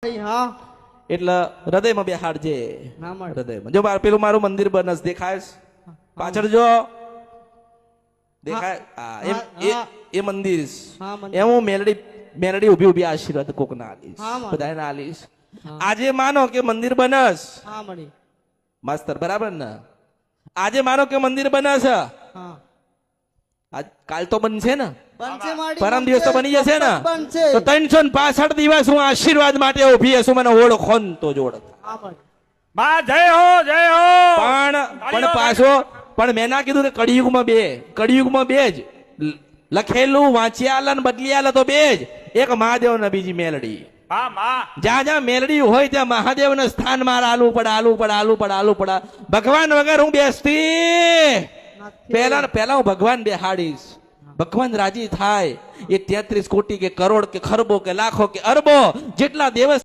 હા એટલે હૃદયમાં બેહાડજે. ના મળે. હૃદયમાં જો પેલું મારું મંદિર બનસ દેખાય છે? પાછળ જો દેખાય? હા, એ મંદિર છે. હા, મંદિર. એમ હું મેલડી ઉભી ઉભી આશીર્વાદ કોકના આલીશ, હા, મળે. બધાને આલીશ. હા. આજે માનો કે મંદિર બનસ હા મળી. માસ્તર, બરાબર ને? આજે માનો કે મંદિર બનસ, હા કાલ તો બનશે ને, બનશે માડી, પરમ દિવસ તો બની જશે ને. બનશે. તો 365 દિવસ હું આશીર્વાદ માટે ઉભી હશું, મને ઓળખો ને તો જોડ. હા મળી. બા જય હો જય હો. પણ પાછો પણ મેં ના કીધું કે કળિયુગમાં બે જ લખેલું વાંચ્યા ને બદલિયા તો બે જ, એક મહાદેવ ને બીજી મેલડી. હા માં જ્યાં જ્યાં મેલડી હોય ત્યાં મહાદેવ ને સ્થાન માર આલવું પડે. ભગવાન વગર હું બેસતી પહેલા હું ભગવાન બેહાડીશ. ભગવાન રાજી થાય એ 33 કોટી કે કરોડ કે ખરબો કે લાખો કે અરબો જેટલા દેવસ